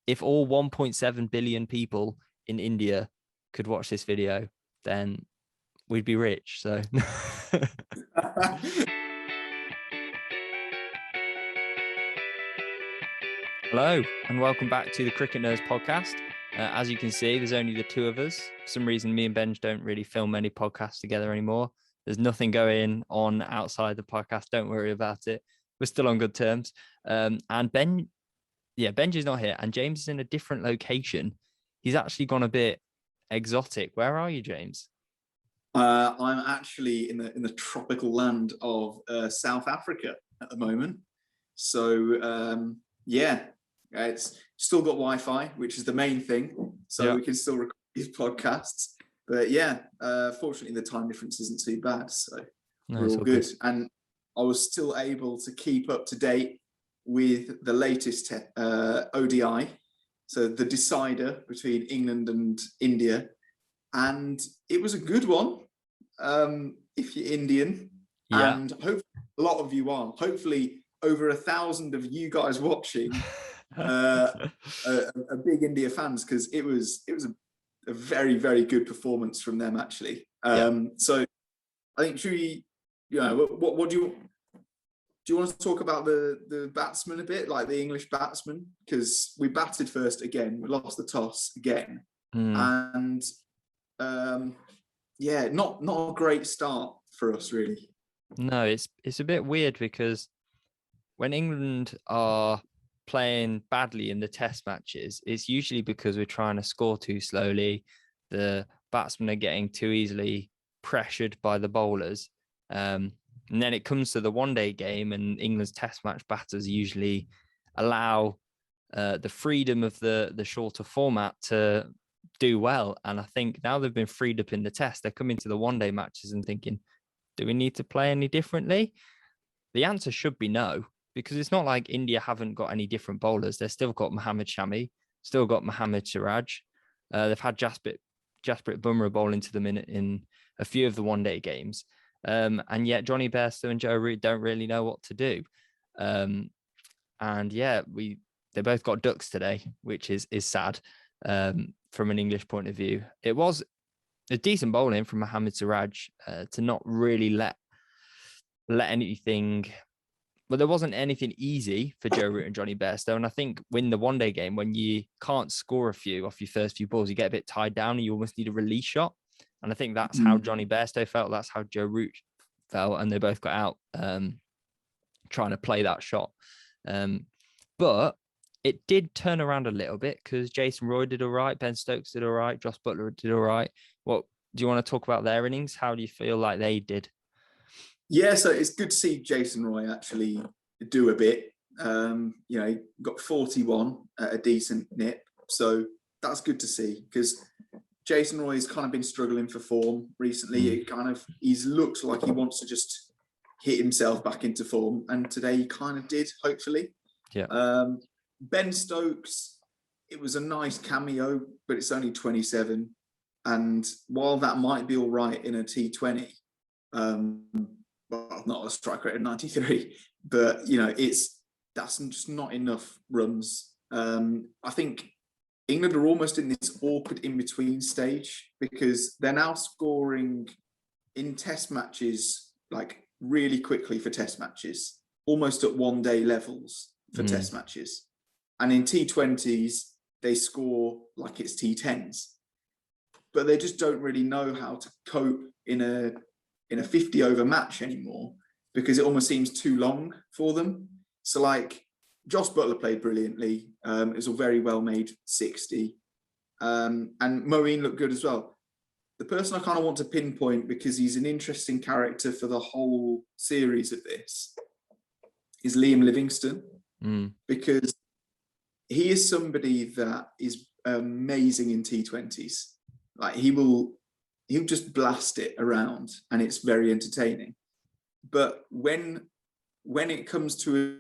if all 1.7 billion people in India could watch this video, then we'd be rich. So hello and welcome back to the Cricket Nerds podcast. As you can see, there's only the two of us. For some reason, me and Benj don't really film any podcasts together anymore. There's nothing going on outside the podcast. Don't worry about it. We're still on good terms. And Benj is not here, and James is in a different location. He's actually gone a bit exotic. Where are you, James? I'm actually in the tropical land of South Africa at the moment. So it's still got Wi-Fi, which is the main thing. So we can still record these podcasts. But fortunately the time difference isn't too bad. So we're all good. And I was still able to keep up to date with the latest ODI. So the decider between England and India. And it was a good one, if you're Indian. Yeah. And hopefully a lot of you are. Hopefully over 1,000 of you guys watching are big India fans, because it was a very, very good performance from them, actually. So I think, should we, what do you want to talk about the batsman a bit, like the English batsman? Because we batted first again, we lost the toss again. And not a great start for us, really. No, it's a bit weird, because when England are playing badly in the test matches, it's usually because we're trying to score too slowly. The batsmen are getting too easily pressured by the bowlers. And then it comes to the one-day game, and England's test match batters usually allow the freedom of the shorter format to do well. And I think now they've been freed up in the test, they're coming to the one-day matches and thinking, do we need to play any differently? The answer should be no, because it's not like India haven't got any different bowlers. They've still got Mohammad Shami, still got Mohammad Siraj. They've had Jasprit Bumrah bowling to them in a few of the one-day games. And yet Johnny Bairstow and Joe Root don't really know what to do. They both got ducks today, which is sad from an English point of view. It was a decent bowling from Mohammad Siraj to not really let anything. Well, there wasn't anything easy for Joe Root and Johnny Bairstow. And I think win the one-day game, when you can't score a few off your first few balls, you get a bit tied down and you almost need a release shot. And I think that's how Johnny Bairstow felt. That's how Joe Root felt. And they both got out trying to play that shot. But it did turn around a little bit, because Jason Roy did all right. Ben Stokes did all right. Josh Buttler did all right. What do you want to talk about their innings? How do you feel like they did? Yeah, so it's good to see Jason Roy actually do a bit. He got 41 at a decent nip. So that's good to see, because Jason Roy has kind of been struggling for form recently. He's looked like he wants to just hit himself back into form, and today he kind of did, hopefully. Yeah. Ben Stokes, it was a nice cameo, but it's only 27. And while that might be all right in a T20, not a strike rate of 93, but that's just not enough runs. I think England are almost in this awkward in-between stage, because they're now scoring in test matches, like really quickly for test matches, almost at one-day levels for test matches. And in T20s, they score like it's T10s. But they just don't really know how to cope in a 50-over match anymore, because it almost seems too long for them. So like, Josh Buttler played brilliantly. It was a very well-made 60. And Moeen looked good as well. The person I kind of want to pinpoint, because he's an interesting character for the whole series of this, is Liam Livingstone. Because he is somebody that is amazing in T20s. Like, he'll just blast it around, and it's very entertaining. But when it comes to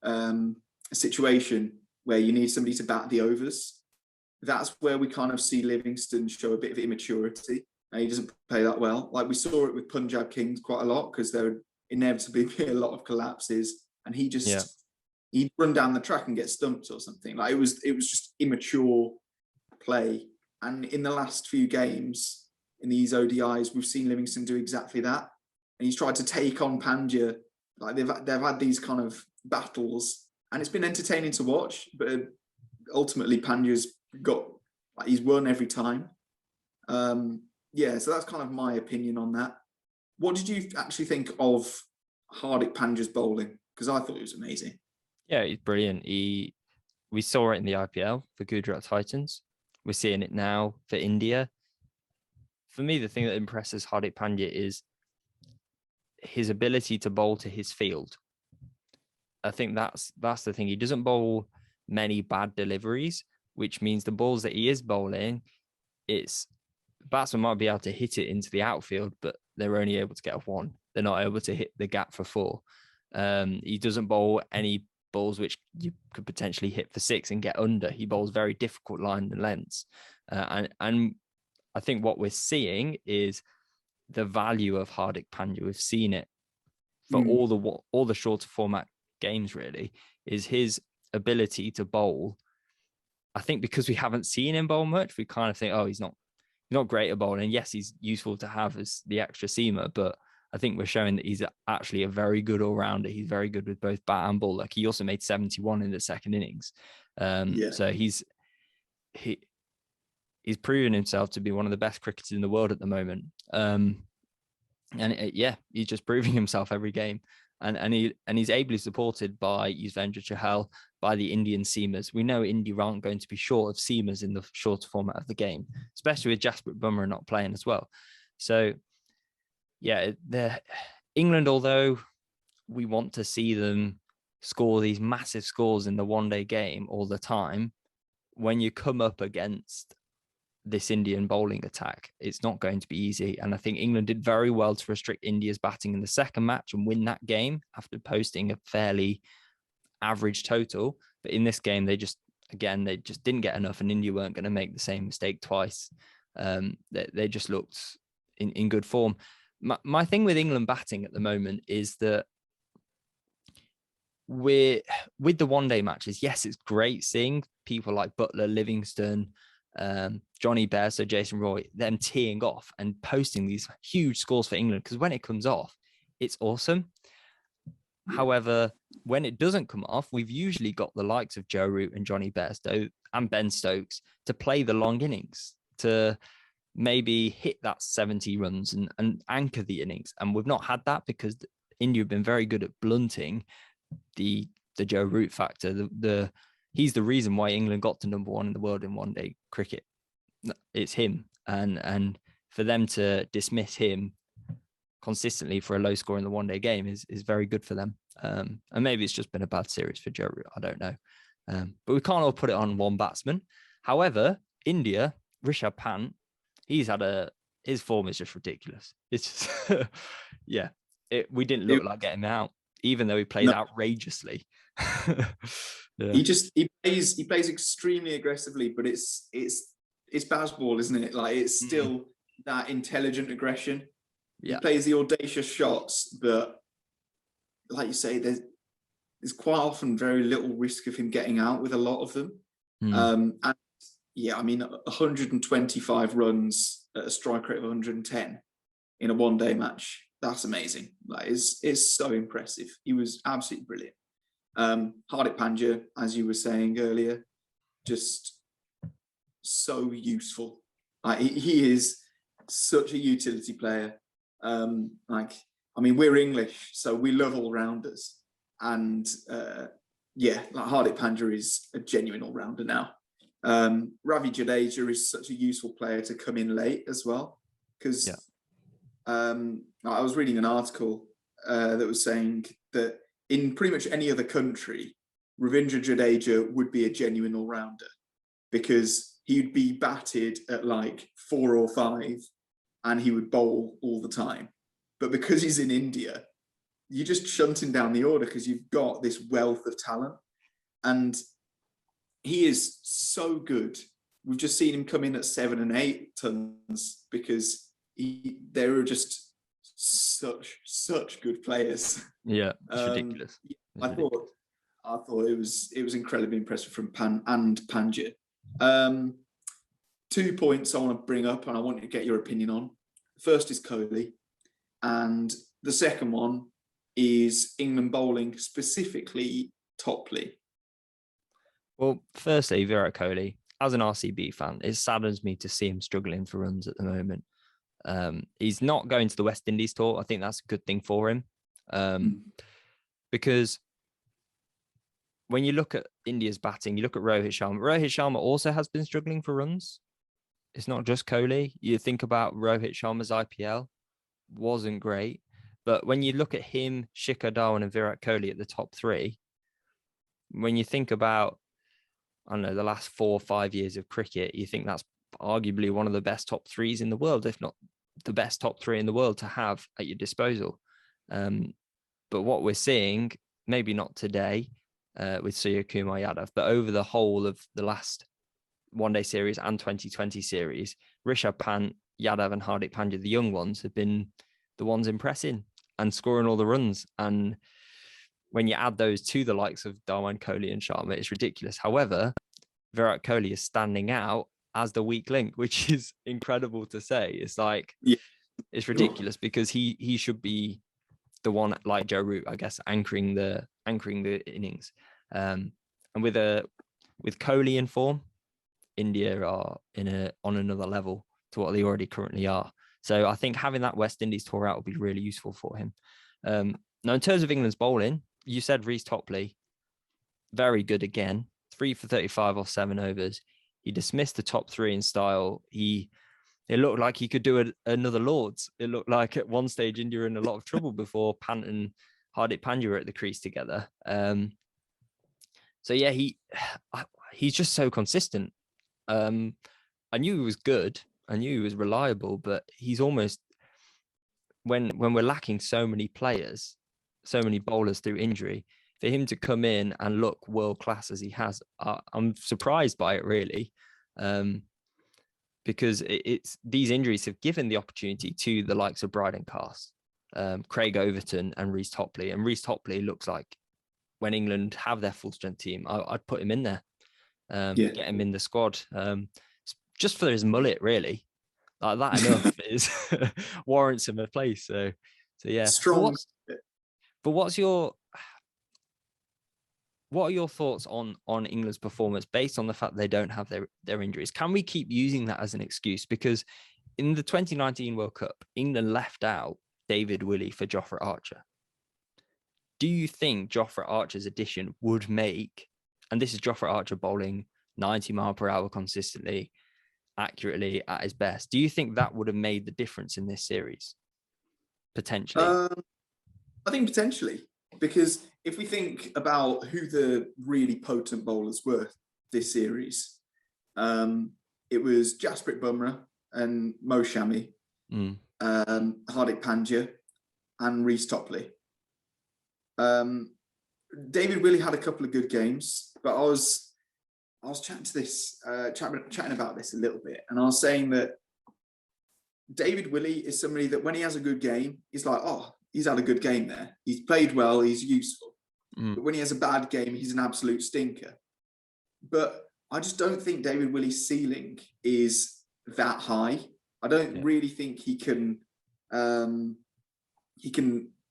a situation where you need somebody to bat the overs, that's where we kind of see Livingstone show a bit of immaturity. And he doesn't play that well. Like, we saw it with Punjab Kings quite a lot, because there would inevitably be a lot of collapses, and he just he'd run down the track and get stumped or something. Like it was just immature play. And in the last few games in these ODIs, we've seen Livingston do exactly that. And he's tried to take on Pandya. Like they've had these kind of battles, and it's been entertaining to watch. But ultimately, Pandya's he's won every time. Yeah, so that's kind of my opinion on that. What did you actually think of Hardik Pandya's bowling? Because I thought it was amazing. Yeah, he's brilliant. We saw it in the IPL for Gujarat Titans. We're seeing it now for India. For me, the thing that impresses Hardik Pandya is his ability to bowl to his field. I think that's the thing. He doesn't bowl many bad deliveries, which means the balls that he is bowling, batsmen might be able to hit it into the outfield, but they're only able to get a 1. They're not able to hit the gap for 4. He doesn't bowl any balls which you could potentially hit for 6 and get under. He bowls very difficult line and lengths. And I think what we're seeing is the value of Hardik Pandya. We've seen it for all the shorter format games, really, is his ability to bowl. I think because we haven't seen him bowl much, we kind of think, oh, he's not great at bowling. Yes, he's useful to have as the extra seamer, but I think we're showing that he's actually a very good all-rounder. He's very good with both bat and ball. Like he also made 71 in the second innings. So he's proven himself to be one of the best cricketers in the world at the moment. He's just proving himself every game. And he's ably supported by Yuzvendra Chahal, by the Indian seamers. We know India aren't going to be short of seamers in the shorter format of the game, especially with Jasprit Bumrah not playing as well. So, yeah, England, although we want to see them score these massive scores in the one-day game all the time, when you come up against this Indian bowling attack, it's not going to be easy. And I think England did very well to restrict India's batting in the second match and win that game after posting a fairly average total. But in this game, they just didn't get enough, and India weren't going to make the same mistake twice. They just looked in good form. My thing with England batting at the moment is that with the one-day matches, yes, it's great seeing people like Butler, Livingston, Johnny Bear, so Jason Roy, them teeing off and posting these huge scores for England, because when it comes off, it's awesome. However, when it doesn't come off, we've usually got the likes of Joe Root and Johnny Bairstow and Ben Stokes to play the long innings, to maybe hit that 70 runs and anchor the innings. And we've not had that because India have been very good at blunting the Joe Root factor. He's the reason why England got to number 1 in the world in one-day cricket. It's him. And for them to dismiss him consistently for a low score in the one-day game is very good for them. And maybe it's just been a bad series for Joe Root. I don't know. But we can't all put it on one batsman. However, India, Rishabh Pant, his form is just ridiculous. It's just, yeah, we didn't look like getting him out, even though he played outrageously. Yeah. He plays extremely aggressively, but it's baseball, isn't it? Like it's still that intelligent aggression. Yeah. He plays the audacious shots, but like you say, there's quite often very little risk of him getting out with a lot of them. And yeah, I mean, 125 runs at a strike rate of 110 in a one-day match. That's amazing. Like it's so impressive. He was absolutely brilliant. Hardik Pandya, as you were saying earlier, just so useful. Like he is such a utility player. We're English, so we love all-rounders. And like Hardik Pandya is a genuine all-rounder now. Ravi Jadeja is such a useful player to come in late as well. Because I was reading an article that was saying that in pretty much any other country, Ravindra Jadeja would be a genuine all-rounder because he'd be batted at like 4 or 5 and he would bowl all the time. But because he's in India, you're just shunting down the order because you've got this wealth of talent. And he is so good. We've just seen him come in at 7 and 8 tons because they were just such good players. Yeah, it's ridiculous. I I thought it was incredibly impressive from Pant and Pandya. 2 points I want to bring up, and I want to get your opinion on. The first is Kohli, and the second one is England bowling, specifically Topley. Well, firstly, Virat Kohli, as an RCB fan, it saddens me to see him struggling for runs at the moment. He's not going to the West Indies tour. I think that's a good thing for him. Because when you look at India's batting, you look at Rohit Sharma. Rohit Sharma also has been struggling for runs. It's not just Kohli. You think about Rohit Sharma's IPL, wasn't great. But when you look at him, Shikhar Dhawan and Virat Kohli at the top 3, when you think about, I don't know, the last 4 or 5 years of cricket, you think that's arguably one of the best top 3s in the world, if not the best top 3 in the world to have at your disposal. But what we're seeing, maybe not today with Surya Kumar Yadav, but over the whole of the last one-day series and 2020 series, Rishabh Pant, Yadav and Hardik Pandya, the young ones, have been the ones impressing and scoring all the runs. And when you add those to the likes of Dhawan, Kohli and Sharma, it's ridiculous. However, Virat Kohli is standing out as the weak link, which is incredible to say. It's like, it's ridiculous because he should be the one, like Joe Root, I guess, anchoring the innings. And with Kohli in form, India are on another level to what they already currently are. So I think having that West Indies tour out will be really useful for him. Now, in terms of England's bowling, you said Reece Topley, very good again, 3 for 35 off 7 overs. He dismissed the top 3 in style. It looked like he could do another Lords. It looked like at one stage India were in a lot of trouble before Pant and Hardik Pandya were at the crease together. So yeah, he's just so consistent. I knew he was good. I knew he was reliable, but he's almost, when we're lacking so many players, so many bowlers through injury, for him to come in and look world class as he has, I'm surprised by it really, because it's these injuries have given the opportunity to the likes of Bryden Cast, Craig Overton, and Reece Topley. And Reece Topley looks like, when England have their full strength team, I'd put him in there, get him in the squad, just for his mullet, really. Like that enough is warrants him a place. So yeah. Strong. But what are your thoughts on England's performance based on the fact they don't have their injuries? Can we keep using that as an excuse? Because in the 2019 World Cup, England left out David Willey for Jofra Archer. Do you think Jofra Archer's addition would make, and this is Jofra Archer bowling 90 mile per hour consistently, accurately at his best, do you think that would have made the difference in this series? Potentially. I think potentially, because if we think about who the really potent bowlers were this series, it was Jasprit Bumrah and Mo Shami, Hardik Pandya and Reece Topley. David Willey had a couple of good games, but I was chatting about this a little bit, and I was saying that David Willey is somebody that when he has a good game, he's like, oh, he's had a good game there. He's played well, he's useful. But when he has a bad game, he's an absolute stinker. But I just don't think David Willey's ceiling is that high. I don't really think he can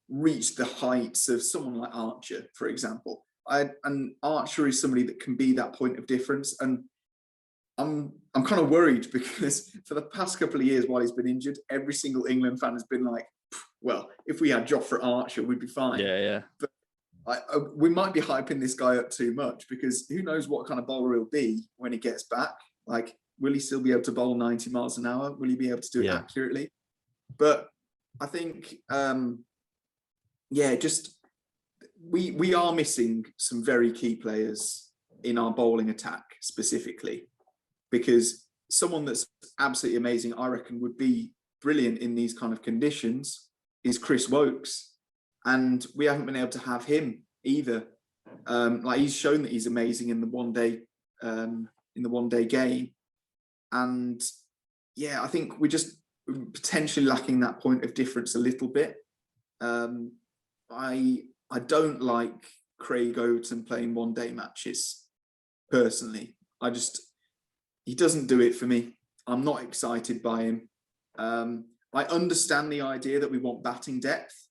reach the heights of someone like Archer, for example. And Archer is somebody that can be that point of difference. And I'm kind of worried because for the past couple of years while he's been injured, every single England fan has been like, well, if we had Jofra Archer, we'd be fine. Yeah. But we might be hyping this guy up too much, because who knows what kind of bowler he'll be when he gets back. Like, will he still be able to bowl 90 miles an hour? Will he be able to do it accurately? But I think, just we are missing some very key players in our bowling attack specifically, because someone that's absolutely amazing, I reckon, would be brilliant in these kind of conditions is Chris Wokes. And we haven't been able to have him either. Like, he's shown that he's amazing in the one day game. And yeah, I think we're just potentially lacking that point of difference a little bit. I don't like Craig Overton playing one-day matches. Personally, he doesn't do it for me. I'm not excited by him. I understand the idea that we want batting depth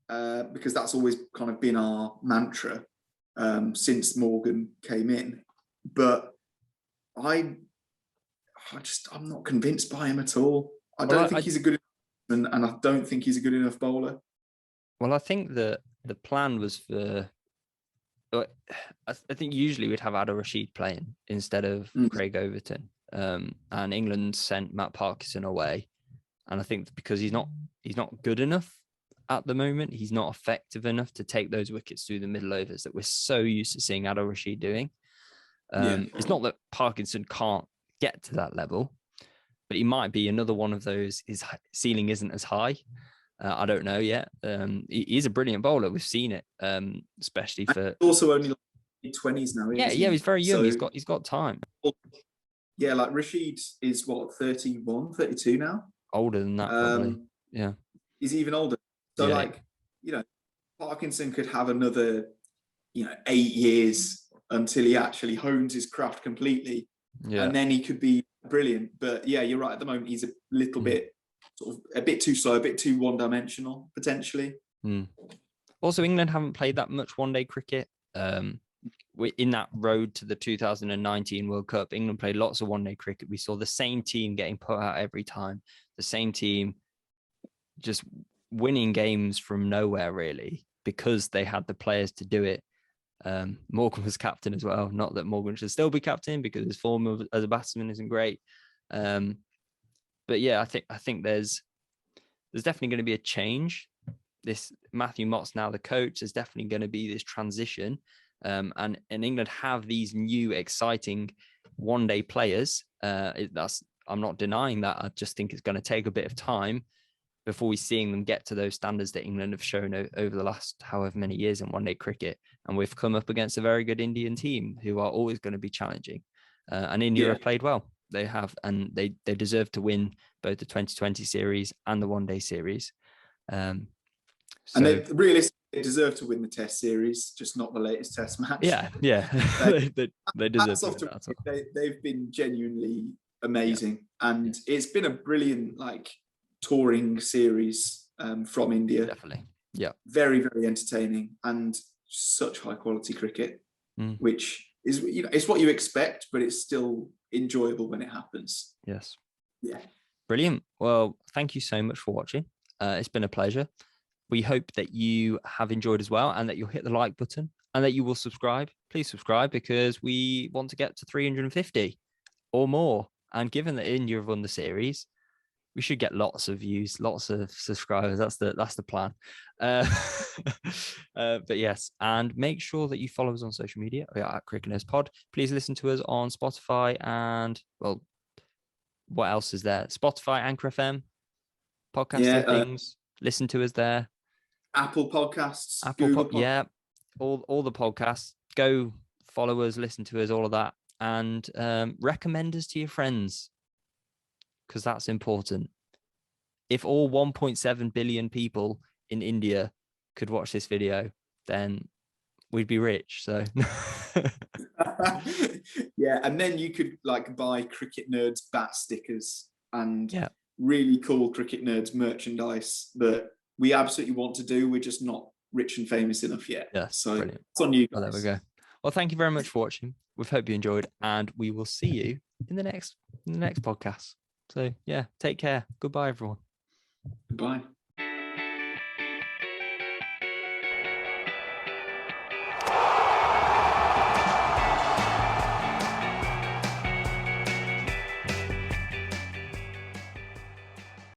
because that's always kind of been our mantra since Morgan came in. But I'm not convinced by him at all. I don't think he's a good enough, and I don't think he's a good enough bowler. Well, I think the plan was for. I think usually we'd have Adil Rashid playing instead of Craig Overton, and England sent Matt Parkinson away, and I think because he's not good enough at the moment, he's not effective enough to take those wickets through the middle overs that we're so used to seeing Adil Rashid doing. It's not that Parkinson can't get to that level, but he might be another one of those. His ceiling isn't as high. I don't know yet. He's a brilliant bowler. We've seen it, especially for also only like mid-20s now. Yeah, he's very young. So, he's got time. Yeah, like Rashid is what, 31, 32 now? Older than that, probably. Yeah. He's even older. So Parkinson could have another, 8 years until he actually hones his craft completely. Yeah. And then he could be brilliant. But yeah, you're right. At the moment, he's a little bit sort of a bit too slow, a bit too one-dimensional, potentially. Also, England haven't played that much one-day cricket. We're in that road to the 2019 World Cup. England played lots of one-day cricket. We saw the same team getting put out every time. The same team just winning games from nowhere, really, because they had the players to do it. Morgan was captain as well. Not that Morgan should still be captain because his form as a batsman isn't great. But yeah, I think there's definitely going to be a change. This Matthew Mott's now the coach. There's definitely going to be this transition, and England have these new exciting one-day players. I'm not denying that. I just think it's going to take a bit of time before we're seeing them get to those standards that England have shown over the last however many years in one-day cricket. And we've come up against a very good Indian team who are always going to be challenging. And India have played well. They have, and they deserve to win both the 2020 series and the one-day series. And they realistically deserve to win the Test series, just not the latest Test match. Yeah. they deserve to win that. They've been genuinely amazing, and it's been a brilliant touring series from India. Definitely, yeah. Very, very entertaining and such high quality cricket, which is it's what you expect, but it's still enjoyable when it happens. Yes. Yeah. Brilliant. Well, thank you so much for watching. It's been a pleasure. We hope that you have enjoyed as well, and that you'll hit the like button and that you will subscribe. Please subscribe, because we want to get to 350 or more. And given that India have won the series, we should get lots of views, lots of subscribers. That's the plan. But yes, and make sure that you follow us on social media. We are at Cricket Nerds Pod. Please listen to us on Spotify and, well, what else is there? Spotify, Anchor FM, podcasting things. Listen to us there. Apple Podcasts, all the podcasts. Go follow us, listen to us, all of that, and recommend us to your friends, because that's important. If all 1.7 billion people in India could watch this video, then we'd be rich. So yeah, and then you could buy Cricket Nerds bat stickers and really cool Cricket Nerds merchandise that we absolutely want to do. We're just not rich and famous enough yet. Yeah, so brilliant. It's on you guys. Well, there we go. Well, thank you very much for watching. We hope you enjoyed, and we will see you in the next podcast. So yeah, take care. Goodbye, everyone. Goodbye.